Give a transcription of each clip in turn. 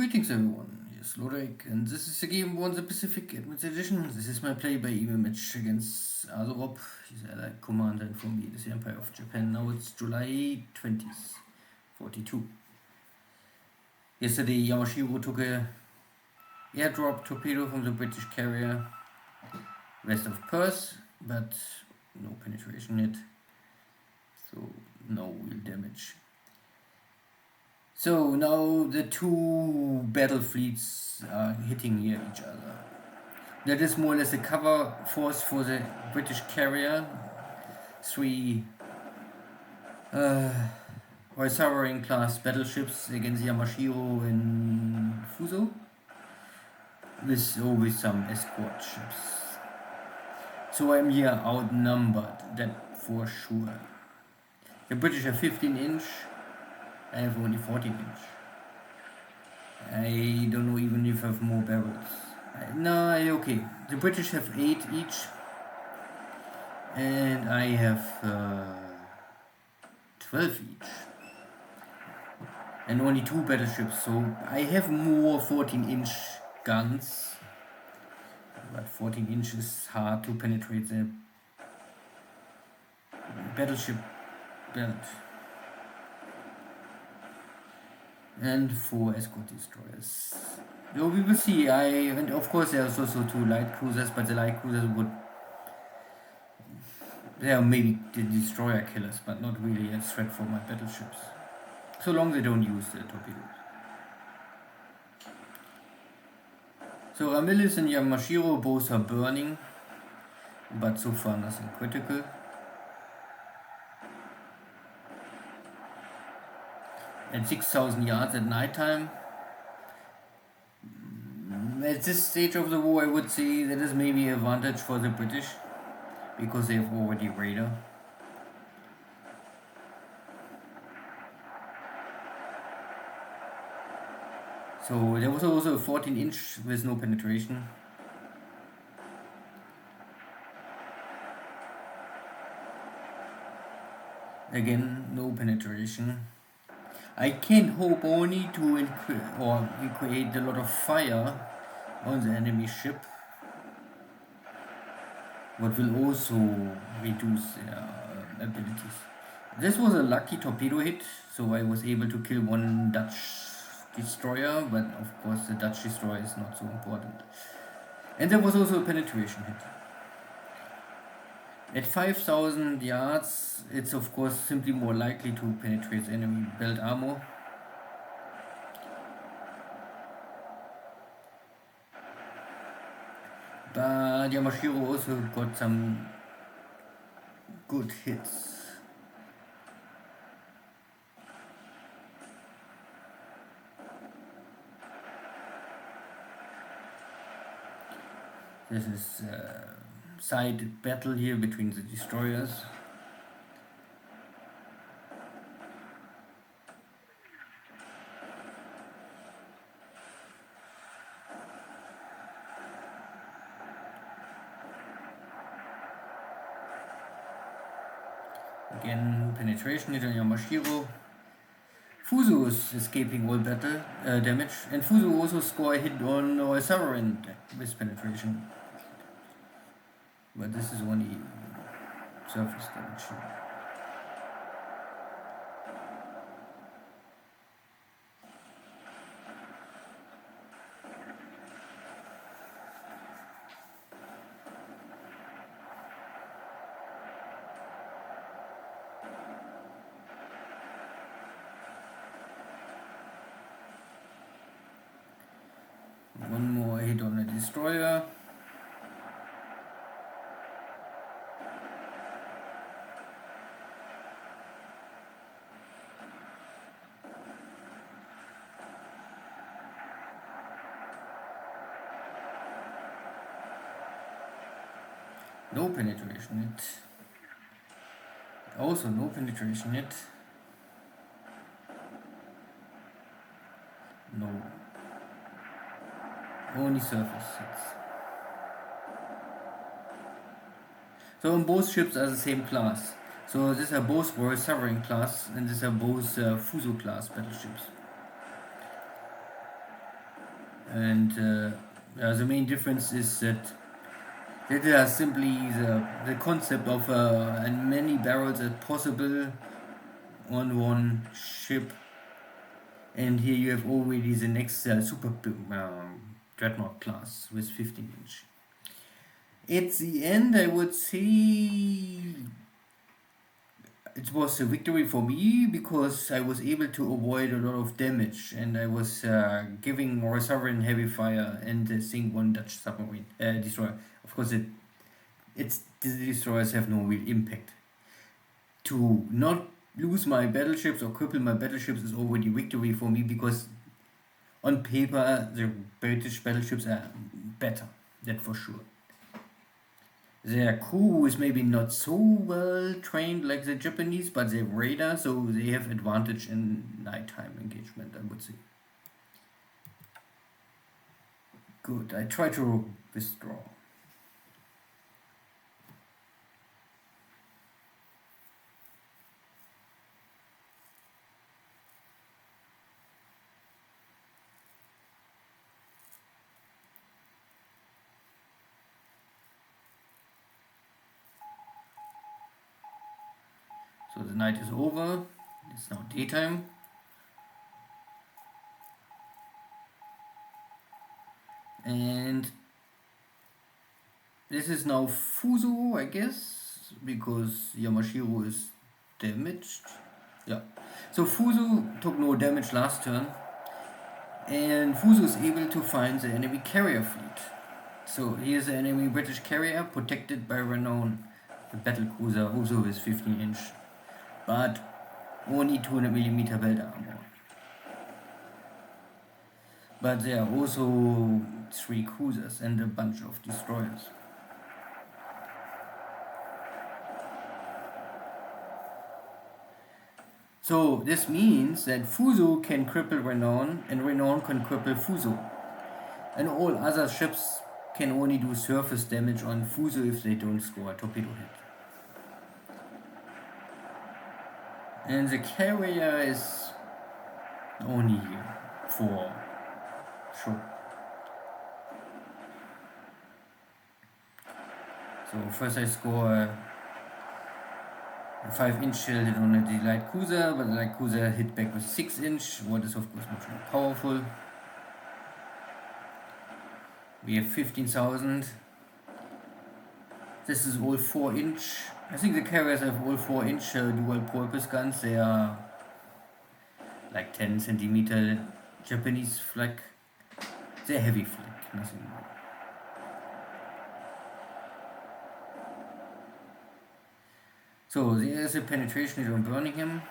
Greetings everyone, here's Lodrik, and this is the game on the Pacific Admins Edition. This is my play-by-email match against AsuRob. He's a Allied commander, and for me it is the Empire of Japan. Now it's July 20th, 42. Yesterday Yamashiro took a airdrop torpedo from the British carrier west of Perth, but no penetration yet, so no real damage. So now the two battle fleets are hitting each other. That is more or less a cover force for the British carrier. Three Xargun class battleships against Yamashiro and Fuso, with always some escort ships. So I'm here outnumbered, that for sure. The British have 15-inch. I have only 14-inch. I don't know even if I have more barrels. No, okay. The British have 8 each. And I have 12 each. And only 2 battleships, so I have more 14-inch guns. But 14 inch is hard to penetrate the battleship belt. And 4 escort destroyers. So we will see. And of course there's also 2 light cruisers, but the light cruisers they are maybe the destroyer killers, but not really a threat for my battleships. So long they don't use the torpedoes. So Ramillis and Yamashiro both are burning, but so far nothing critical. At 6,000 yards at night time. At this stage of the war I would say that is maybe an advantage for the British, because they have already radar. So there was also a 14-inch with no penetration. Again, no penetration. I can hope only to create a lot of fire on the enemy ship, what will also reduce their abilities. This was a lucky torpedo hit, so I was able to kill 1 Dutch destroyer, but of course the Dutch destroyer is not so important. And there was also a penetration hit. At 5,000 yards, it's of course simply more likely to penetrate enemy belt armor. But Yamashiro also got some good hits. This is side battle here between the destroyers. Again, penetration hit on Yamashiro. Fuso is escaping all battle damage, and Fuso also score a hit on Xargun with penetration. But this is only surface damage. One more hit on the destroyer. No penetration hit. Also no penetration hit. No. Only surface hits. So both ships are the same class. So these are both Xargun class, and these are both Fuso class battleships. And the main difference is that there are simply the concept of as many barrels as possible on one ship, and here you have already the next super dreadnought class with 15-inch. At the end, I would say it was a victory for me because I was able to avoid a lot of damage, and I was giving more sovereign heavy fire and sink one Dutch submarine destroyer. Of course, the destroyers have no real impact. To not lose my battleships or cripple my battleships is already victory for me because on paper the British battleships are better, that for sure. Their crew is maybe not so well trained like the Japanese, but they have radar, so they have advantage in nighttime engagement, I would say. Good, I try to withdraw. So the night is over, it's now daytime. And this is now Fuso, I guess, because Yamashiro is damaged. Yeah. So Fuso took no damage last turn, and Fuso is able to find the enemy carrier fleet. So here's the enemy British carrier protected by renowned battle cruiser, also with 15-inch, but only 200mm belt armor. But there are also 3 cruisers and a bunch of destroyers. So this means that Fuso can cripple Renown and Renown can cripple Fuso. And all other ships can only do surface damage on Fuso if they don't score a torpedo hit. And the carrier is only 4. Sure. So first I score a 5-inch shell hit on the light cruiser, but the light cruiser hit back with 6-inch, what is of course much more powerful. We have 15,000. This is all 4-inch. I think the carriers have all 4-inch dual purpose guns. They are like 10 centimeter Japanese flak. They're heavy flak, nothing more. So there's a penetration hit on Birmingham.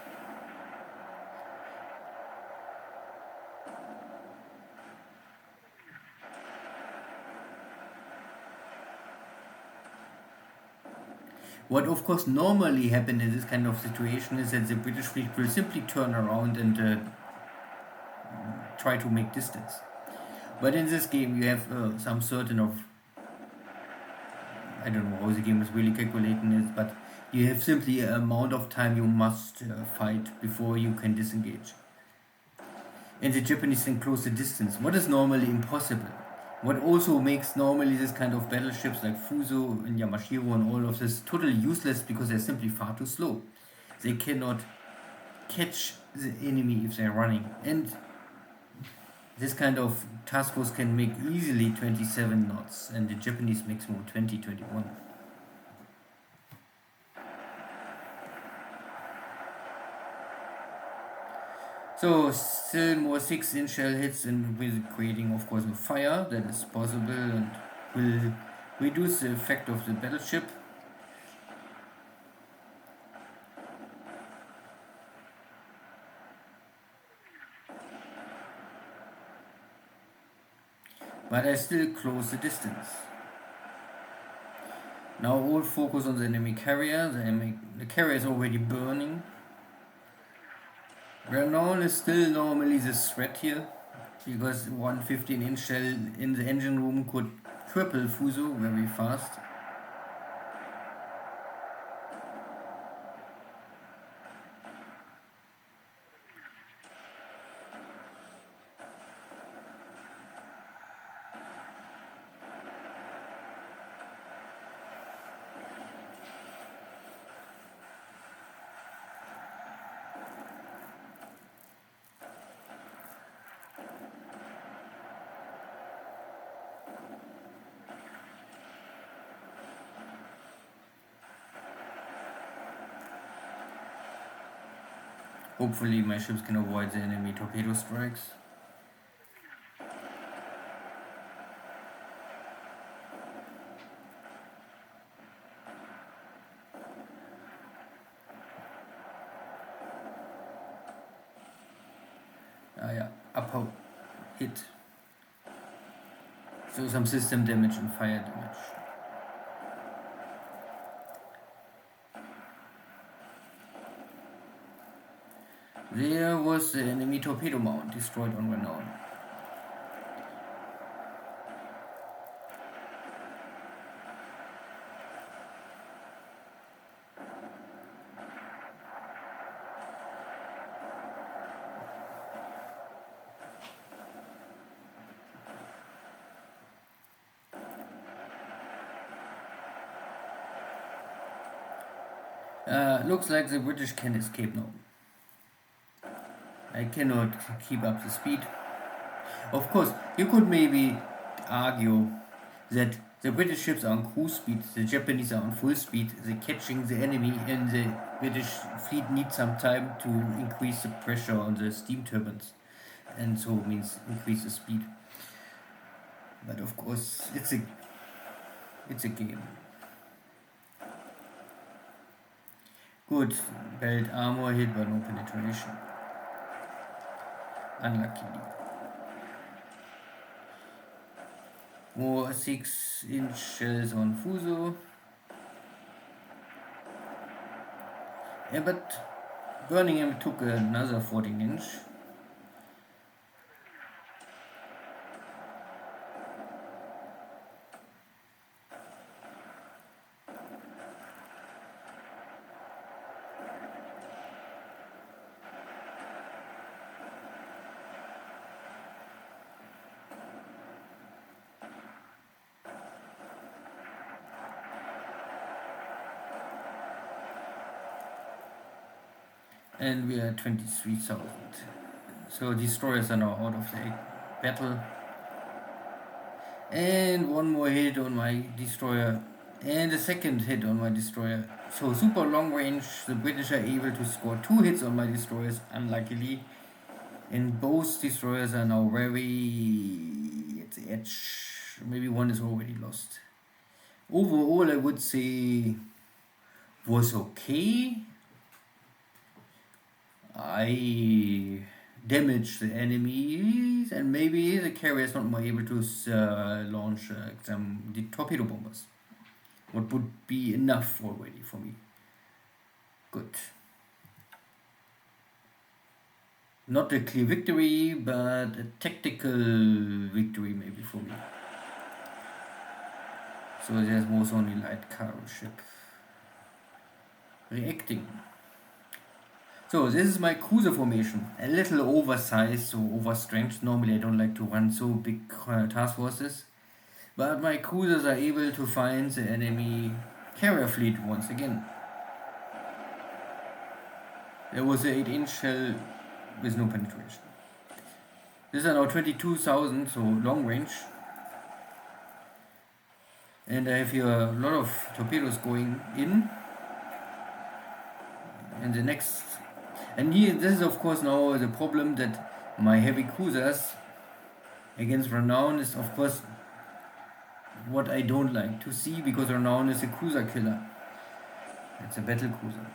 What of course normally happens in this kind of situation is that the British fleet will simply turn around and try to make distance. But in this game you have some certain of, I don't know how the game is really calculating it, but you have simply an amount of time you must fight before you can disengage. And the Japanese can close the distance, what is normally impossible. What also makes normally this kind of battleships like Fuso and Yamashiro and all of this totally useless because they're simply far too slow. They cannot catch the enemy if they're running. And this kind of task force can make easily 27 knots, and the Japanese maximum 20-21. So still more 6-inch shell hits, and with creating of course a fire that is possible and will reduce the effect of the battleship. But I still close the distance. Now all focus on the enemy carrier. The carrier is already burning. Renown is still normally the threat here, because one 15-inch shell in the engine room could cripple Fuso very fast. Hopefully my ships can avoid the enemy torpedo strikes. Ah yeah, upper hit. So some system damage and fire damage. There was the enemy torpedo mount destroyed on Renown. Looks like the British can escape now. I cannot keep up the speed. Of course, you could maybe argue that the British ships are on cruise speed, the Japanese are on full speed, they're catching the enemy, and the British fleet needs some time to increase the pressure on the steam turbines, and so means increase the speed. But of course, it's a game. Good, belt armor hit but no penetration. Unluckily. More 6-inch shells on Fuso. Yeah, but Birmingham took another 14-inch. And we are 23,000. So destroyers are now out of the battle. And one more hit on my destroyer. And a second hit on my destroyer. So super long range, the British are able to score 2 hits on my destroyers, unluckily. And both destroyers are now very at the edge. Maybe one is already lost. Overall, I would say was okay. I damage the enemies, and maybe the carrier is not more able to launch the torpedo bombers. What would be enough already for me. Good. Not a clear victory, but a tactical victory maybe for me. So there was only light cargo ship reacting. So this is my cruiser formation, a little oversized, so overstrength. Normally I don't like to run so big task forces, but my cruisers are able to find the enemy carrier fleet once again. There was an 8-inch shell with no penetration. These are now 22,000, so long range. And I have here a lot of torpedoes going in. And the next... And here, this is of course now the problem, that my heavy cruisers against Renown is of course what I don't like to see, because Renown is a cruiser killer. It's a battle cruiser.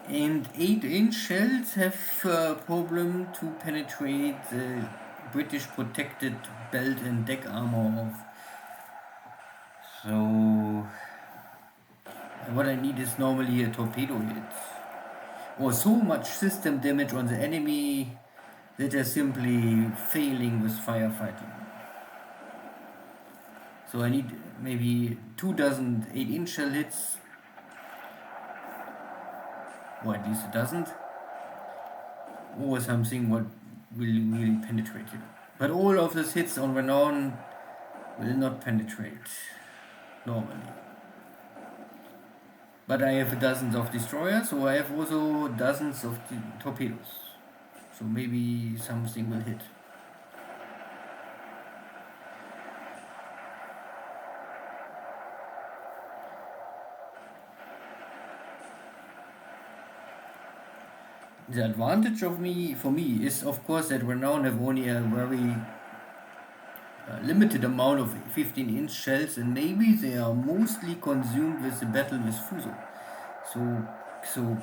And 8-inch shells have a problem to penetrate the British protected belt and deck armor of. So what I need is normally a torpedo hit, or so much system damage on the enemy that they're simply failing with firefighting. So I need maybe 24 8-inch shell hits, or at least a dozen, or something what will really penetrate it. But all of these hits on Renown will not penetrate normally. But I have dozens of destroyers, so I have also dozens of torpedoes. So maybe something will hit. The advantage for me is of course that Renown have only a very limited amount of 15-inch shells, and maybe they are mostly consumed with the battle with Fuso. So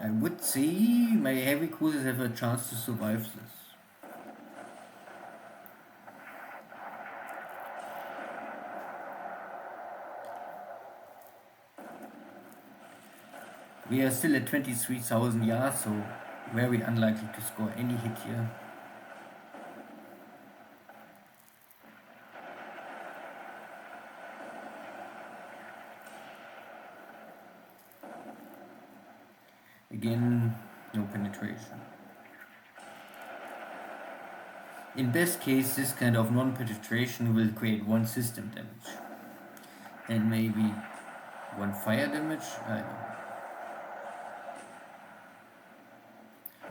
I would say my heavy cruisers have a chance to survive this. We are still at 23,000 yards, so very unlikely to score any hit here. Again, no penetration. In best case, this kind of non-penetration will create one system damage. And maybe one fire damage? I don't know.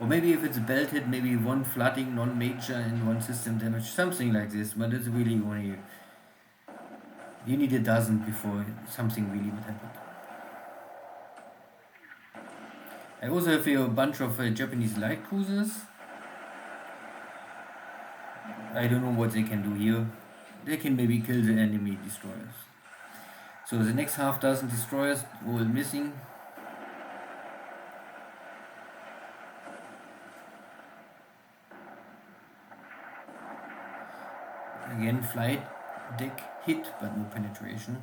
Or maybe if it's a belt hit, maybe one flooding, non-major, and one system damage. Something like this, but it's really only... You need a dozen before something really would happen. I also have here a bunch of Japanese light cruisers. I don't know what they can do here. They can maybe kill the enemy destroyers. So the next half dozen destroyers all missing. Again, flight deck hit, but no penetration.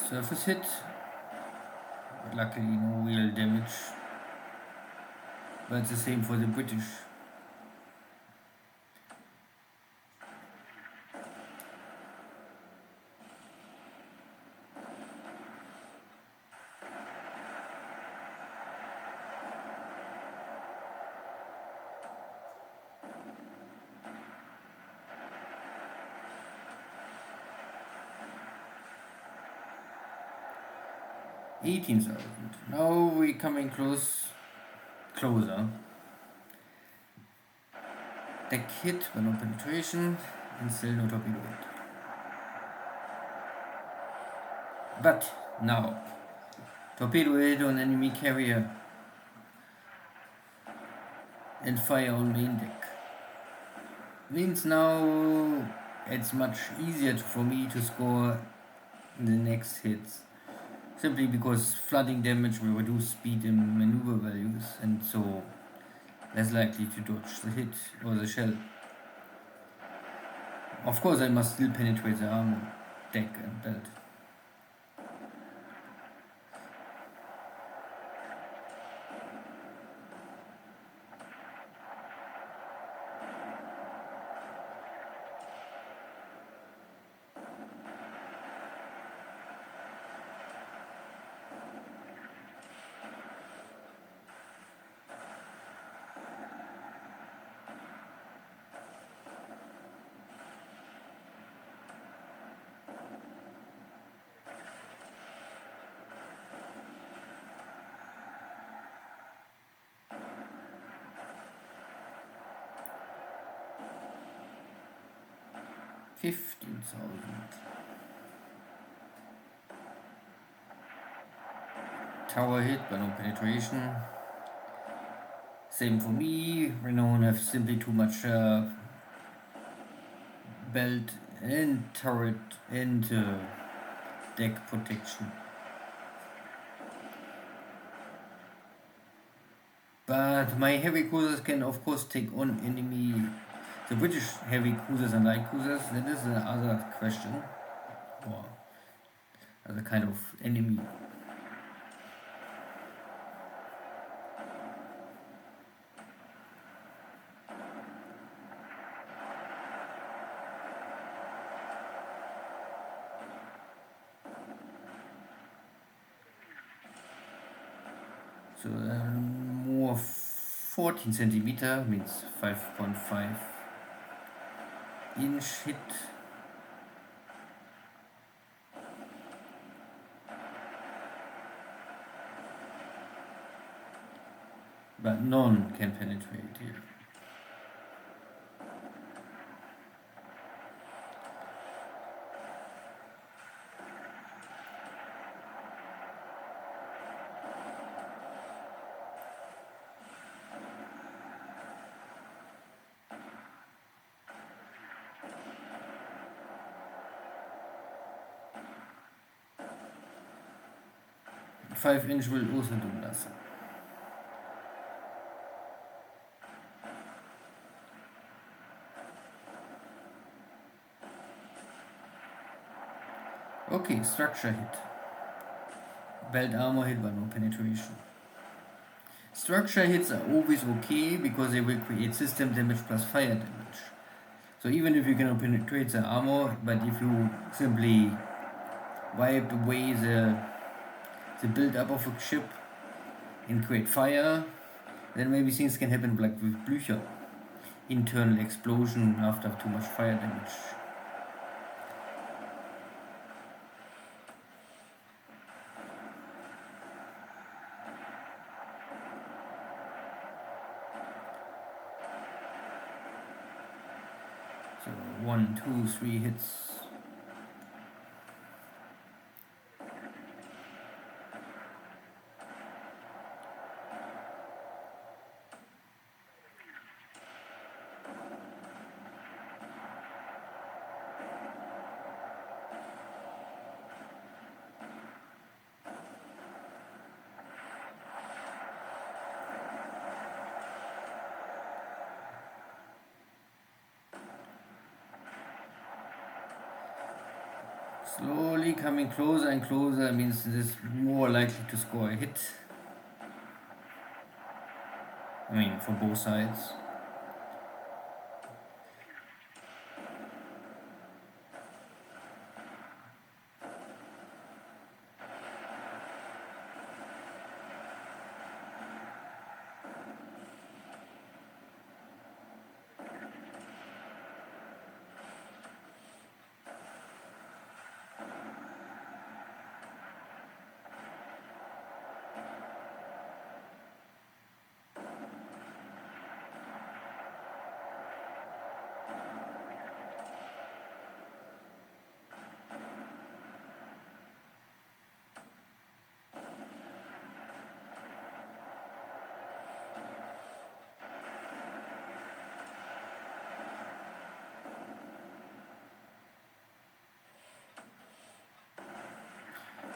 Surface hit, but luckily no real damage. But it's the same for the British. $18,000. Now we're coming closer. Deck hit, but no penetration, and still no torpedo hit. But now, torpedo hit on enemy carrier and fire on main deck. Means now it's much easier for me to score the next hits. Simply because flooding damage will reduce speed and maneuver values, and so less likely to dodge the hit or the shell. Of course I must still penetrate the armor, deck and belt. $15,000. Tower hit, but no penetration. Same for me. Renown have simply too much belt and turret and deck protection. But my heavy cruisers can of course take on the British heavy cruisers and light cruisers. That is another question, or other kind of enemy. So more 14 centimeter, means 5.5 inch hit. But none can penetrate here. Five inch will also do nothing. Okay, structure hit. Belt armor hit but no penetration. Structure hits are always okay because they will create system damage plus fire damage. So even if you cannot penetrate the armor, but if you simply wipe away the build-up of a ship and create fire, then maybe things can happen like with Blücher. Internal explosion after too much fire damage. So 1, 2, 3 hits. Slowly coming closer and closer means it is more likely to score a hit. I mean, for both sides.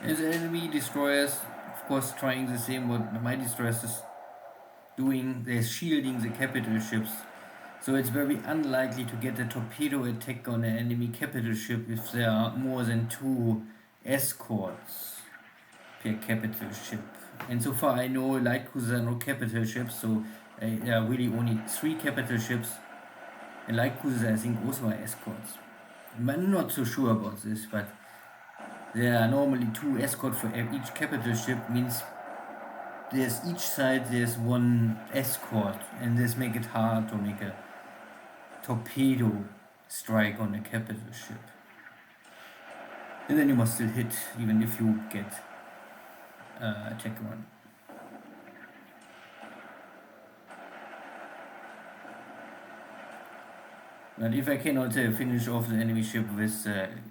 As enemy destroyers, of course, trying the same what my destroyers is doing, they're shielding the capital ships. So it's very unlikely to get a torpedo attack on an enemy capital ship if there are more than 2 escorts per capital ship. And so far I know light cruisers are no capital ships, so there are really only 3 capital ships. And light cruisers I think also are escorts. I'm not so sure about this, but there are normally 2 escorts for each capital ship, means there's each side there's 1 escort, and this makes it hard to make a torpedo strike on a capital ship. And then you must still hit, even if you get attack run. But if I cannot finish off the enemy ship with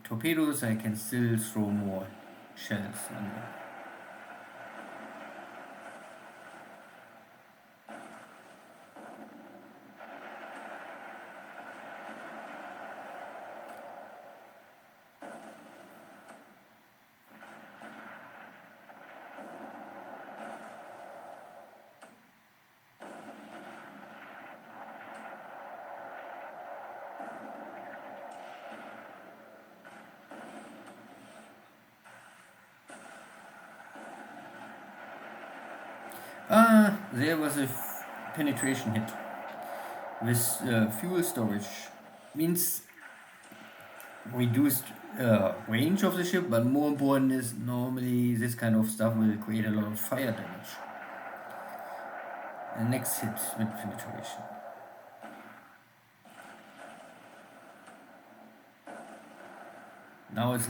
torpedoes, I can still throw more shells on them. There was a penetration hit with fuel storage. Means reduced range of the ship, but more important is normally this kind of stuff will create a lot of fire damage. The next hit with penetration. Now it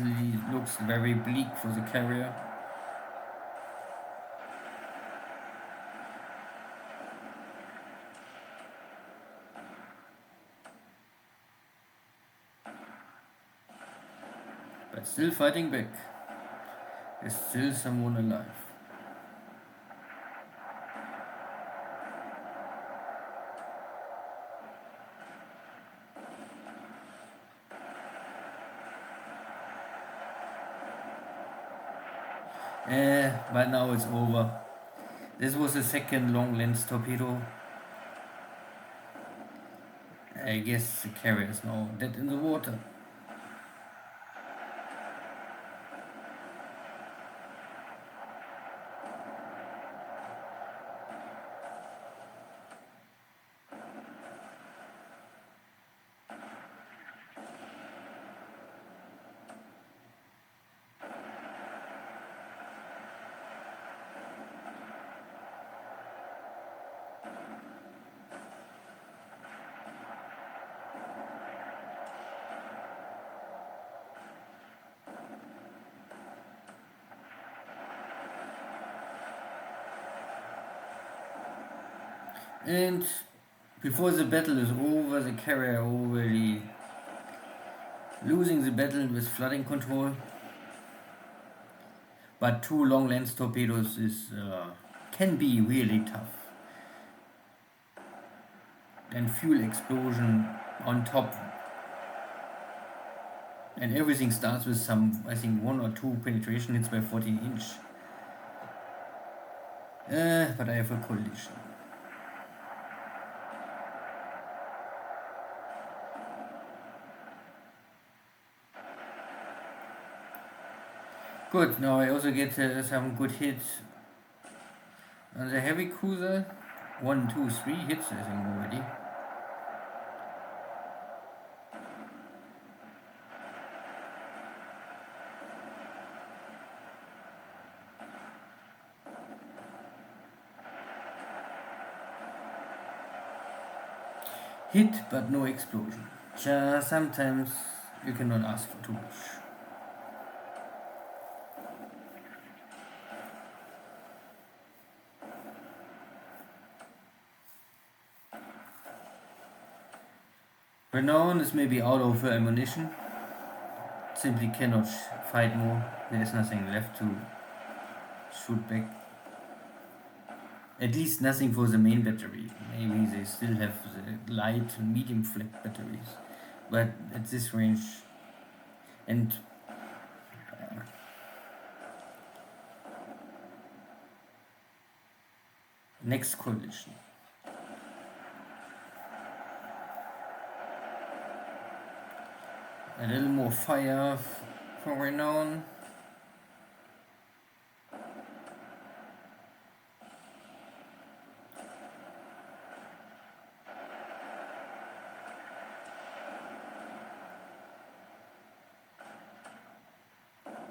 looks very bleak for the carrier. But still fighting back. There's still someone alive. But now it's over. This was the second long lens torpedo. I guess the carrier is now dead in the water. And before the battle is over, the carrier already losing the battle with flooding control. But 2 long lens torpedoes can be really tough. And fuel explosion on top. And everything starts with some, I think, 1 or 2 penetration hits by 14 inch. But I have a collision. Good, now I also get some good hits on the heavy cruiser. 1, 2, 3 hits, I think, already. Hit, but no explosion. Sometimes you cannot ask for too much. Renown is maybe out of ammunition. Simply cannot fight more. There is nothing left to shoot back. At least nothing for the main battery. Maybe they still have the light and medium flak batteries. But at this range, and next collision. A little more fire for Renown.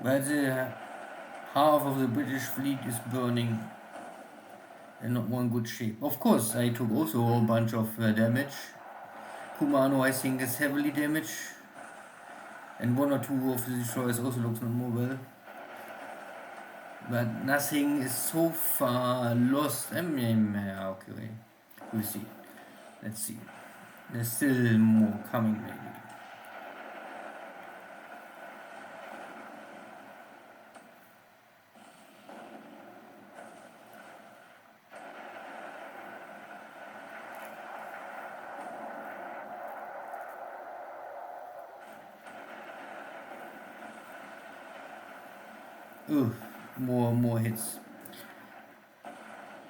But half of the British fleet is burning in not one good shape. Of course, I took also a bunch of damage. Kumano, I think, is heavily damaged. And 1 or 2 of the destroyers also looks not more well. But nothing is so far lost. Okay, we'll see. Let's see. There's still more coming, maybe. More hits.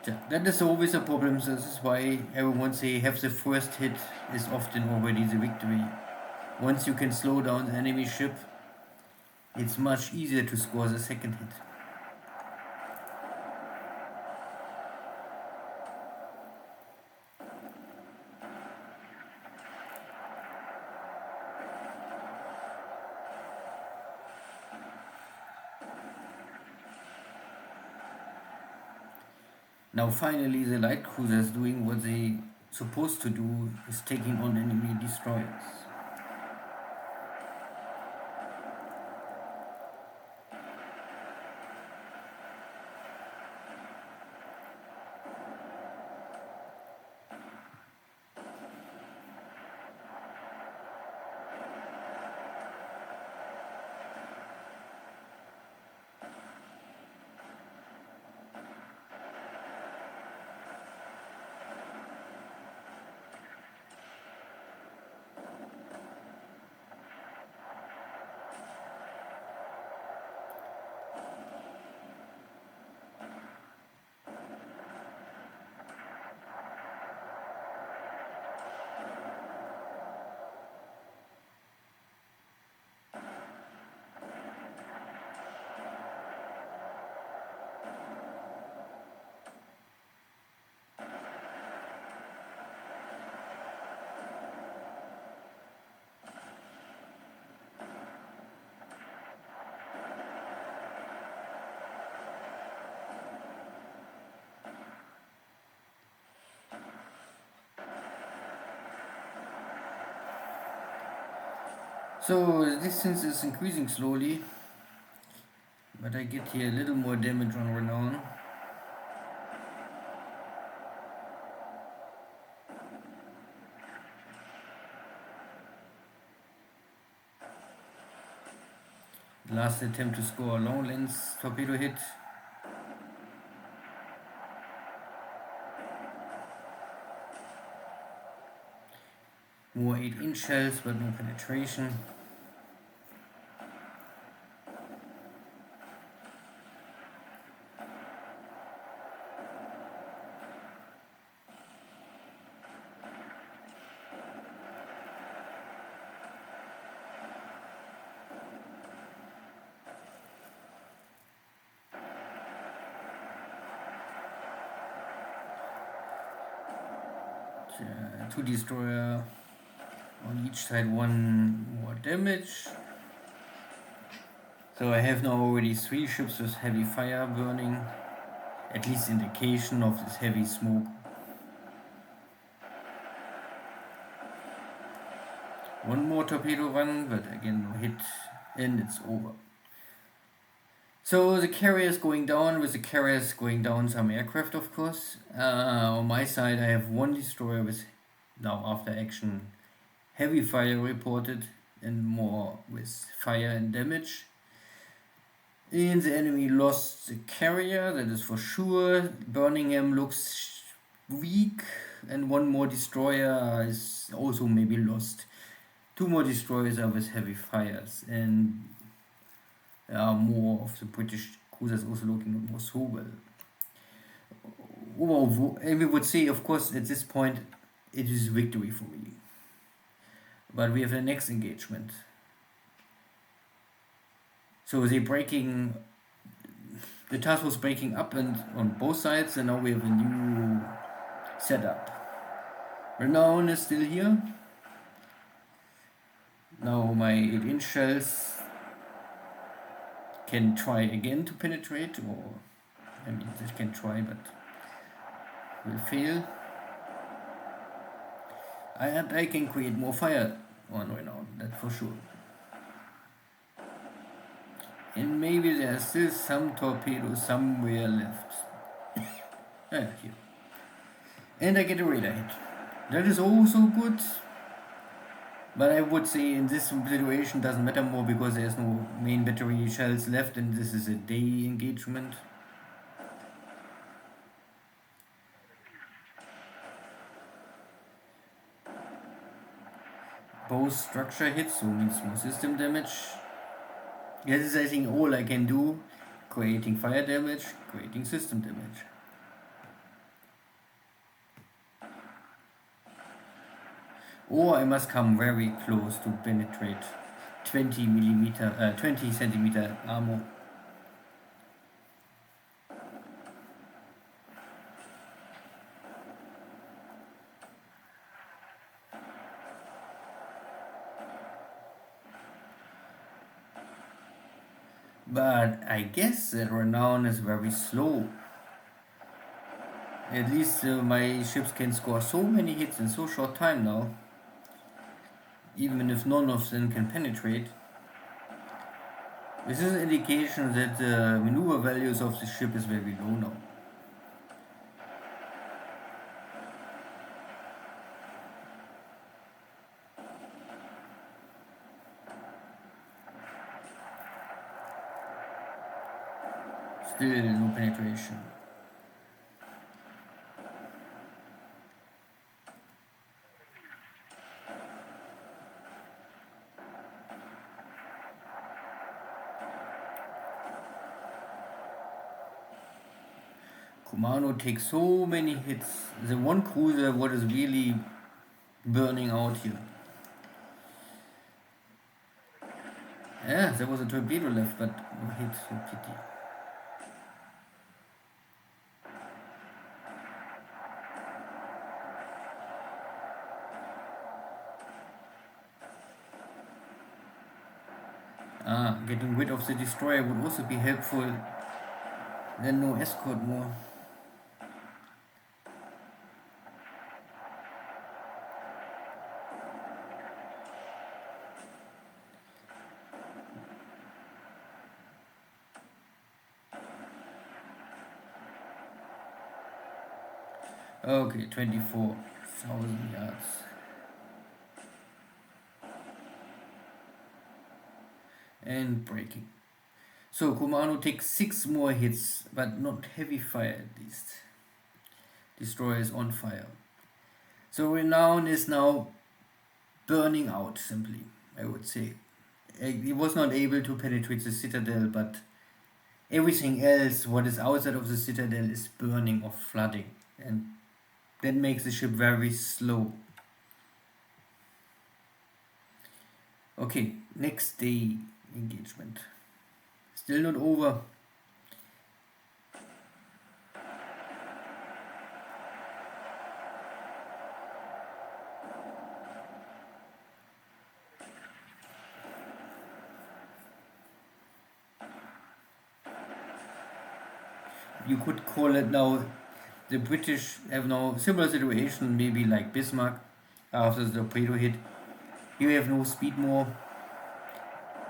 Yeah, that is always a problem. So this is why everyone say have the first hit is often already the victory. Once you can slow down the enemy ship, it's much easier to score the second hit. Now finally the light cruiser is doing what they supposed to do, is taking on enemy destroyers. So the distance is increasing slowly, but I get here a little more damage on Renown. Last attempt to score a long lens torpedo hit. More 8-inch shells, but no penetration. Two destroyer on each side, one more damage. So I have now already 3 ships with heavy fire burning, at least indication of this heavy smoke. One more torpedo run, but again no hit, and it's over. So the carrier is going down, with the carriers going down some aircraft, of course. On my side I have 1 destroyer with, now after action, heavy fire reported, and more with fire and damage. And the enemy lost the carrier, that is for sure. Birmingham looks weak, and 1 more destroyer is also maybe lost. 2 more destroyers are with heavy fires, and more of the British cruisers also looking more so well. And we would say, of course, at this point, it is victory for me. But we have the next engagement. So the task was breaking up and on both sides, and now we have a new setup. Renown is still here. Now my 8-inch shells can try again to penetrate, or I mean they can try but will fail. I can create more fire on Renown, that's for sure. And maybe there are still some torpedoes somewhere left. Here. And I get a radar hit. That is also good. But I would say in this situation doesn't matter more, because there's no main battery shells left and this is a day engagement. Both structure hits, so means more system damage. This is, I think, all I can do. Creating fire damage, creating system damage. Or I must come very close to penetrate 20 centimeter armor. But I guess that Renown is very slow. At least my ships can score so many hits in so short time now, even if none of them can penetrate. This is an indication that the maneuver values of the ship is very low now. Still no penetration. Kumano takes so many hits. The one cruiser what is really burning out here. Yeah, there was a torpedo left, but no hit, so pity. Getting rid of the destroyer would also be helpful. Then no escort more. Okay, 24,000 yards. And braking. So Kumano takes 6 more hits, but not heavy fire at least. Destroyer is on fire. So Renown is now burning out simply, I would say. It was not able to penetrate the citadel, but everything else what is outside of the citadel is burning or flooding, and that makes the ship very slow. Okay, next day engagement. Still not over. You could call it now, the British have now similar situation, maybe like Bismarck after the torpedo hit. You have no speed more.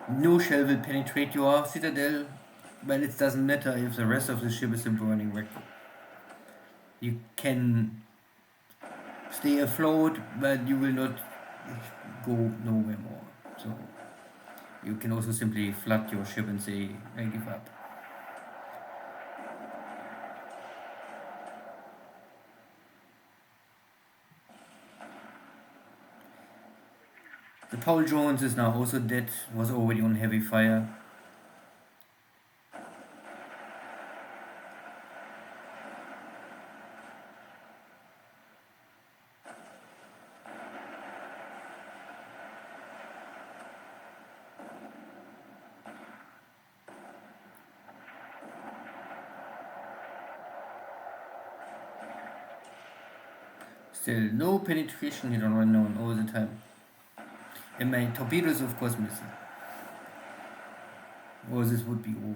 No shell will penetrate your citadel, but it doesn't matter if the rest of the ship is a burning wreck. You can stay afloat, but you will not go nowhere more. So you can also simply flood your ship and say, I give up. The Paul Jones is now also dead, was already on heavy fire. Still no penetration hit on Renown all the time. And my torpedoes of course missing. Or this would be over.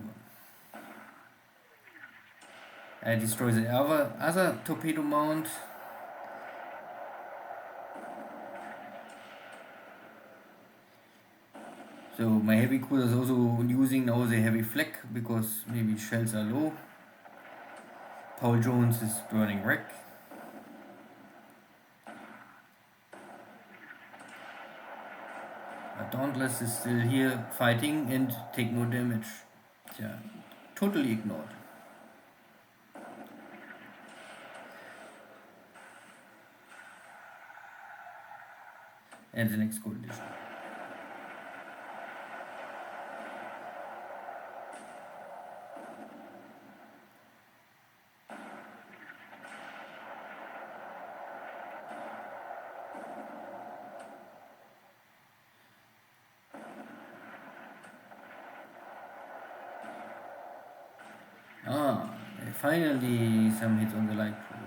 I destroy the other torpedo mount. So my heavy cruiser is also using now the heavy flak because maybe shells are low. Paul Jones is burning wreck. Dauntless is still here fighting and take no damage. Yeah, totally ignored. And the next collision. Finally some hits on the light crew.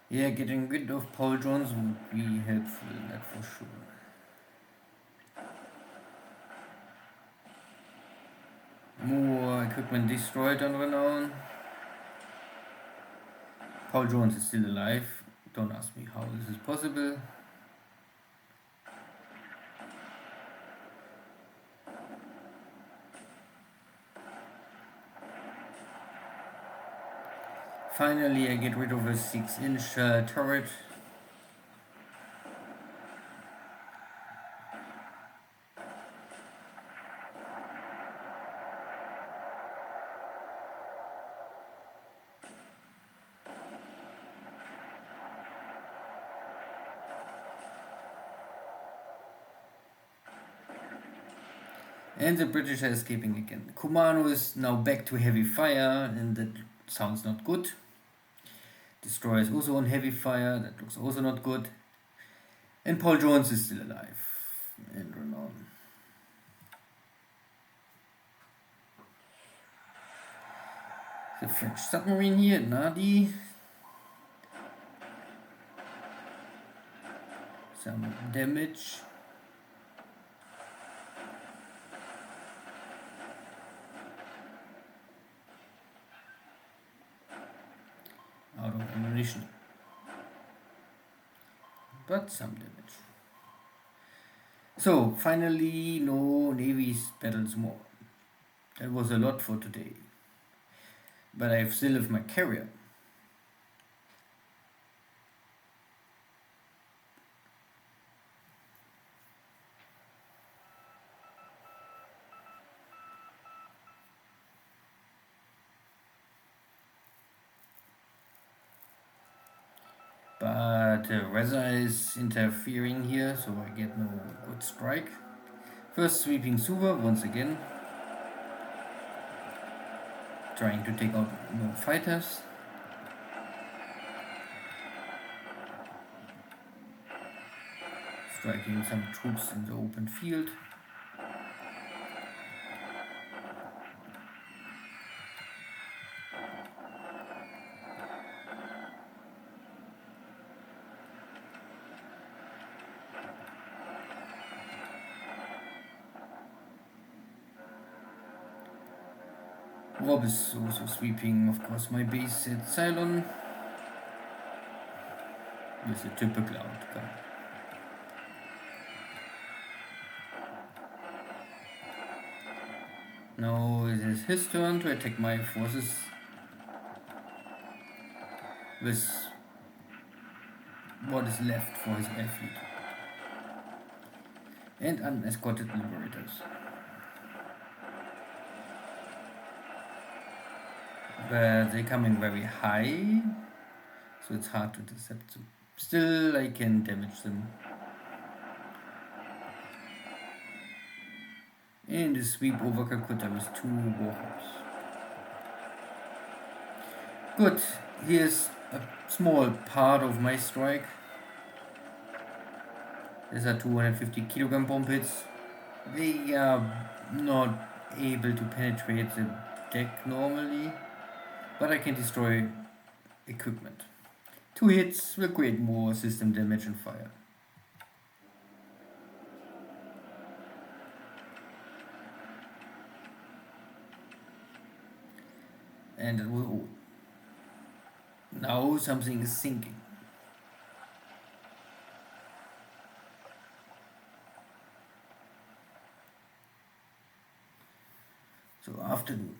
Yeah, getting rid of Paul Jones would be helpful, that for sure. More equipment destroyed on Renown. Paul Jones is still alive. Don't ask me how this is possible. Finally, I get rid of a 6-inch turret. And the British are escaping again. Kumano is now back to heavy fire, and that sounds not good. Destroyer is also on heavy fire, that looks also not good. And Paul Jones is still alive. And renown. The French submarine here, Nadi. Some damage. Out of ammunition. But some damage. So, finally, no navies battles more. That was a lot for today. But I still have my carrier. But Reza is interfering here, so I get no good strike. First sweeping Suva once again. Trying to take out more fighters. Striking some troops in the open field. Rob is also sweeping, of course, my base at Cylon. With a typical outcome. Now it is his turn to attack my forces with what is left for his air fleet. And unescorted liberators. But they're coming very high, so it's hard to intercept them. Still, I can damage them. And the sweep over Calcutta with 2 warhops. Good, here's a small part of my strike. These are 250 kilogram bomb hits. They are not able to penetrate the deck normally, but I can destroy equipment. 2 hits will create more system damage and fire. And it will. Now something is sinking. So afternoon.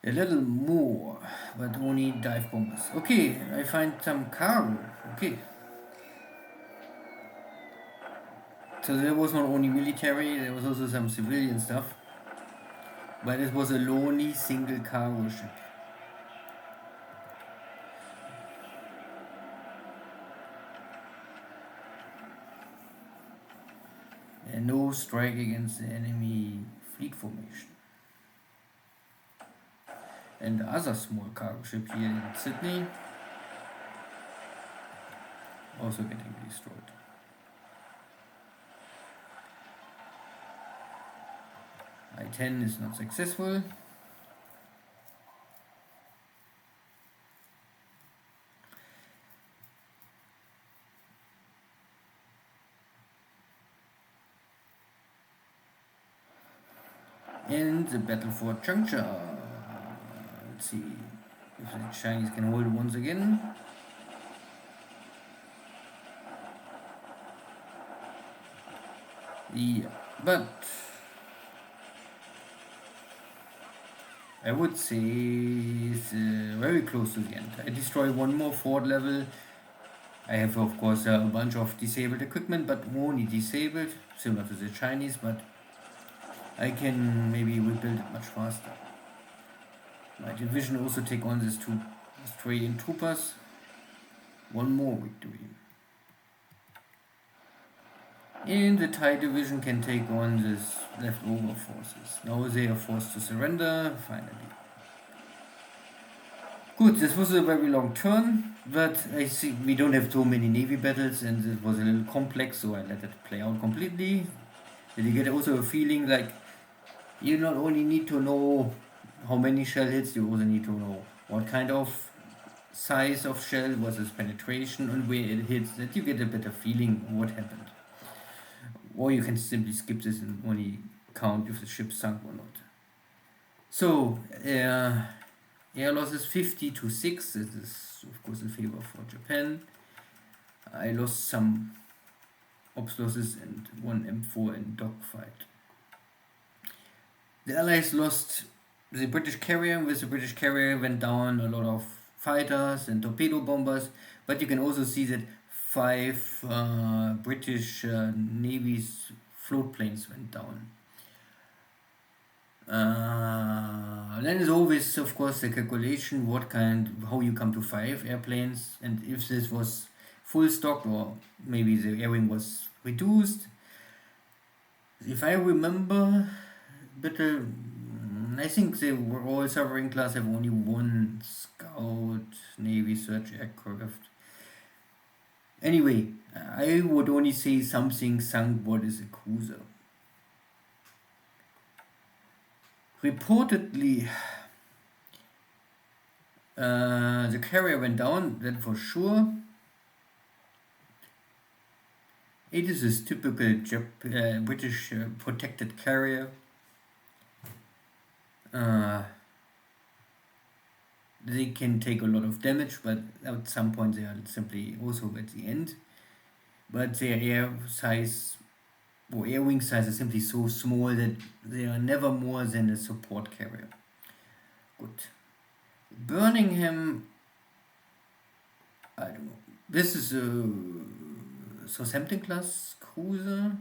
A little more, but only dive bombers. Okay, I find some cargo. Okay. So there was not only military, there was also some civilian stuff. But it was a lonely single cargo ship. And no strike against the enemy fleet formation. And the other small cargo ship here in Sydney also getting destroyed. I-10 is not successful. And the battle for Juncture. Let's see if the Chinese can hold once again. Yeah, but I would say it's very close to the end. I destroy one more fort level. I have of course a bunch of disabled equipment, but only disabled, similar to the Chinese, but I can maybe rebuild it much faster. My division also take on these two Australian troopers. One more victory. And the Thai division can take on these leftover forces. Now they are forced to surrender, finally. Good, this was a very long turn, but I see we don't have too many navy battles and it was a little complex, so I let it play out completely. And you get also a feeling like you not only need to know how many shell hits, you also need to know what kind of size of shell versus penetration and where it hits, that you get a better feeling what happened. Or you can simply skip this and only count if the ship sunk or not. So, air losses 50 to 6, this is of course in favor for Japan. I lost some ops losses and one M4 in dogfight. The Allies lost the British carrier. With the British carrier went down a lot of fighters and torpedo bombers, but you can also see that 5 British Navy's float planes went down. Then there's always, of course, the calculation how you come to 5 airplanes, and if this was full stock or maybe the airwing was reduced. If I remember better, I think they were all sovereign class have only one Scout Navy search aircraft. Anyway, I would only say something sunk what is a cruiser. Reportedly, the carrier went down, that for sure. It is this typical British protected carrier. They can take a lot of damage, but at some point they are simply also at the end. But their air size or air wing size is simply so small that they are never more than a support carrier. Good. Birmingham, I don't know. This is a Southampton class cruiser.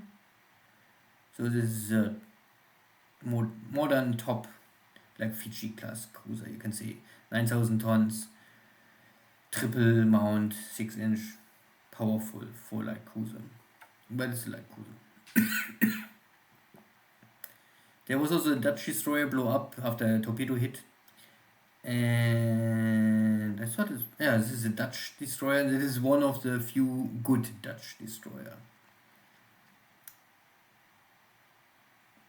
So this is a modern top, like Fiji class cruiser. You can see 9,000 tons, triple mount, 6-inch, powerful for light cruiser. But it's a light cruiser. There was also a Dutch destroyer blow up after a torpedo hit. And I thought, this is a Dutch destroyer. This is one of the few good Dutch destroyer.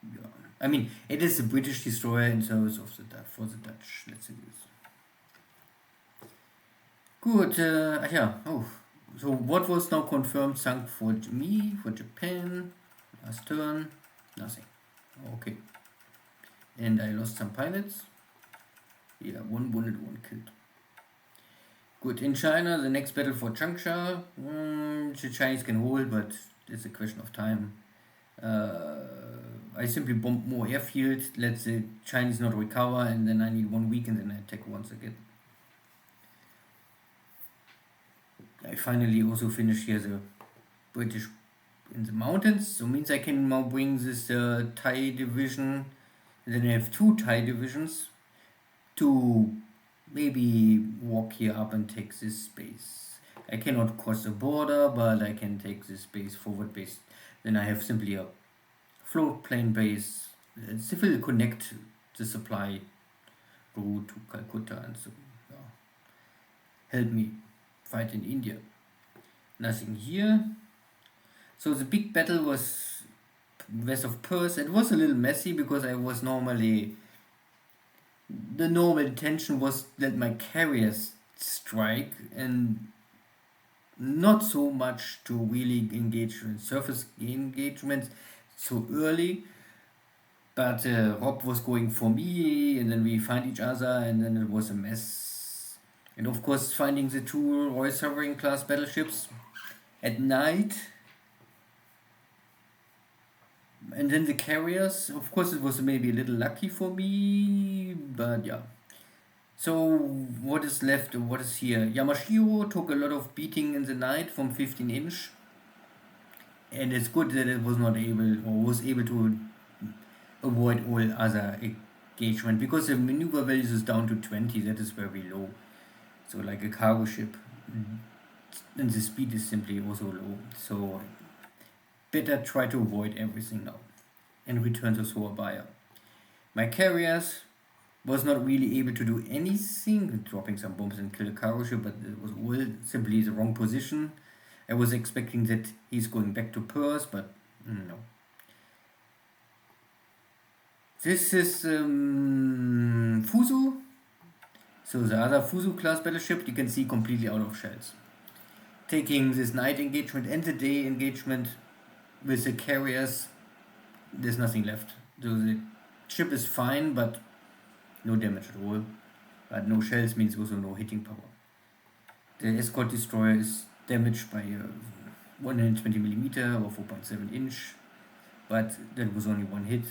Yeah. I mean, it is a British destroyer in service of for the Dutch. Let's say this. Good. So what was now confirmed sunk for me, for Japan? Last turn, nothing. Okay. And I lost some pilots. Yeah, 1 wounded, 1 killed. Good. In China, the next battle for Changsha, the Chinese can hold, but it's a question of time. I simply bomb more airfields, let the Chinese not recover, and then I need 1 week and then I attack once again. I finally also finish here the British in the mountains, so means I can now bring this Thai division, and then I have 2 Thai divisions to maybe walk here up and take this base. I cannot cross the border, but I can take this base, forward base. Then I have simply a float plane base. It will connect the supply route to Calcutta and so help me fight in India. Nothing here. So the big battle was west of Perth. It was a little messy because I was normally, the normal intention was that my carriers strike and not so much to really engage in surface engagements so early. But Rob was going for me, and then we find each other, and then it was a mess. And of course, finding the two Royal Sovereign class battleships at night, and then the carriers. Of course, it was maybe a little lucky for me, but yeah. So what is left? What is here? Yamashiro took a lot of beating in the night from 15-inch, and it's good that it was not able, or was able to avoid all other engagement, because the maneuver values is down to 20. That is very low. So like a cargo ship, and the speed is simply also low. So better try to avoid everything now and return to Surabaya. My carriers was not really able to do anything, dropping some bombs and kill a cargo ship, but it was all simply the wrong position. I was expecting that he's going back to Perth, but no. This is Fuso. So the other Fuso class battleship, you can see completely out of shells. Taking this night engagement and the day engagement with the carriers, there's nothing left. So the ship is fine, but no damage at all. But no shells means also no hitting power. The escort destroyer is damaged by 120mm or 4.7 inch, but that was only one hit.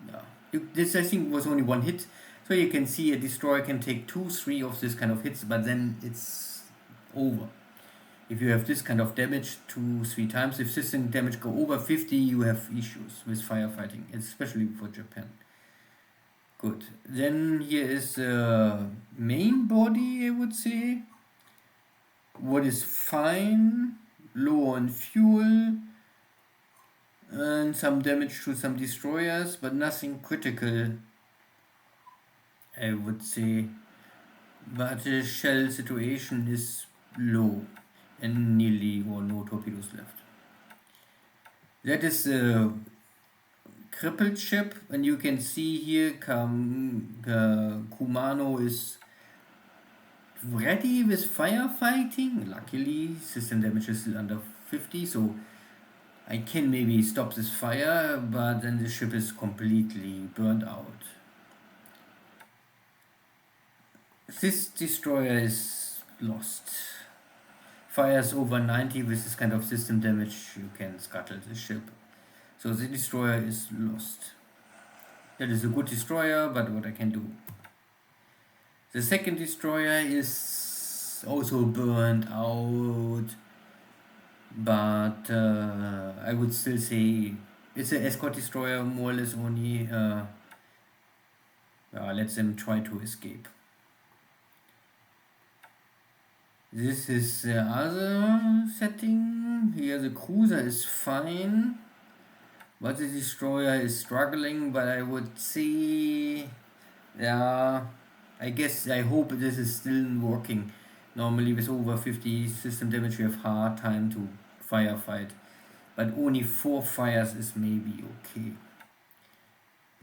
Yeah. This I think was only one hit, so you can see a destroyer can take 2-3 of this kind of hits, but then it's over. If you have this kind of damage 2-3 times, if system damage go over 50, you have issues with firefighting, especially for Japan. Good. Then here is the main body, I would say. What is fine, low on fuel, and some damage to some destroyers, but nothing critical, I would say. But the shell situation is low and nearly or no torpedoes left. That is a crippled ship, and you can see here Kumano is ready with firefighting. Luckily, system damage is still under 50, so I can maybe stop this fire, but then the ship is completely burned out. This destroyer is lost. Fires over 90 with this kind of system damage, you can scuttle the ship. So the destroyer is lost. That is a good destroyer, but what I can do. The second destroyer is also burned out, but I would still say it's an escort destroyer, more or less only. Let them try to escape. This is the other setting. Here the cruiser is fine, but the destroyer is struggling. But I would say, yeah, I hope this is still working. Normally with over 50 system damage you have hard time to firefight, but only 4 fires is maybe okay.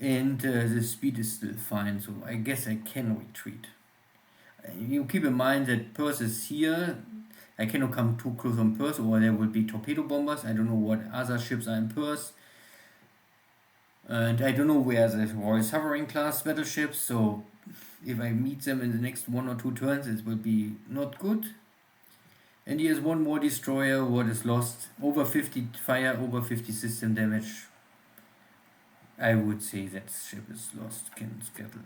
And the speed is still fine, so I guess I can retreat. You keep in mind that Perth is here. I cannot come too close on Perth, or there will be torpedo bombers. I don't know what other ships are in Perth. And I don't know where the Royal Sovereign class battleships, so if I meet them in the next 1 or 2 turns, it will be not good. And here's one more destroyer, what is lost. Over 50 fire, over 50 system damage. I would say that ship is lost, can scuttle.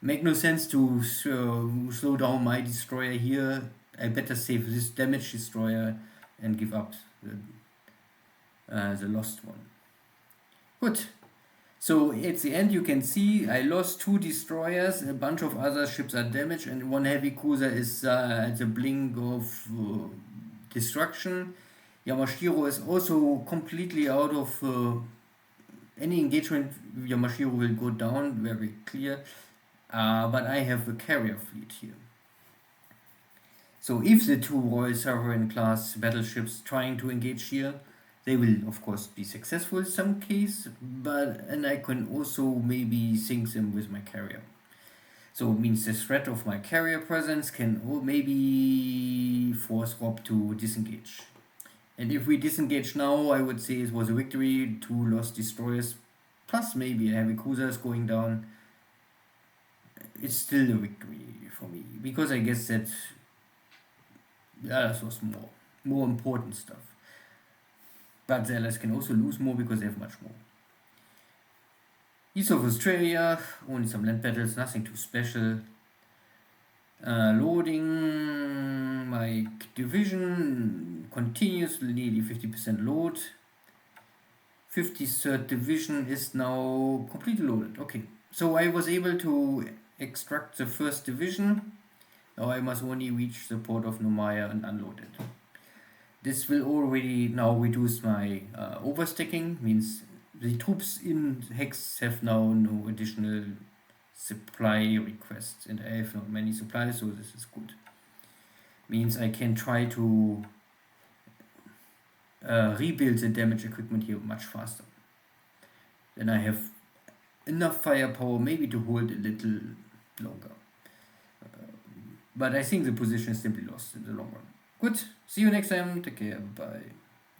Make no sense to slow down my destroyer here. I better save this damaged destroyer and give up the lost one. Good. So at the end you can see I lost 2 destroyers, a bunch of other ships are damaged, and 1 heavy cruiser is at the blink of destruction. Yamashiro is also completely out of any engagement with Yamashiro will go down, very clear. But I have a carrier fleet here. So if the two Royal Sovereign class battleships trying to engage here, they will of course be successful in some case, and I can also maybe sink them with my carrier. So it means the threat of my carrier presence can maybe force Rob to disengage. And if we disengage now, I would say it was a victory. 2 lost destroyers, plus maybe a heavy cruiser is going down. It's still a victory for me, because I guess that the others was more important stuff. But the Allies can also lose more because they have much more. East of Australia, only some land battles, nothing too special. Loading my division continues, nearly 50% load. 53rd division is now completely loaded. Okay, so I was able to extract the 1st division. Now I must only reach the port of Nomaya and unload it. This will already now reduce my overstacking, means the troops in Hex have now no additional supply requests, and I have not many supplies, so this is good. Means I can try to rebuild the damage equipment here much faster. Then I have enough firepower maybe to hold a little longer. But I think the position is simply lost in the long run. Good, see you next time, take care, bye.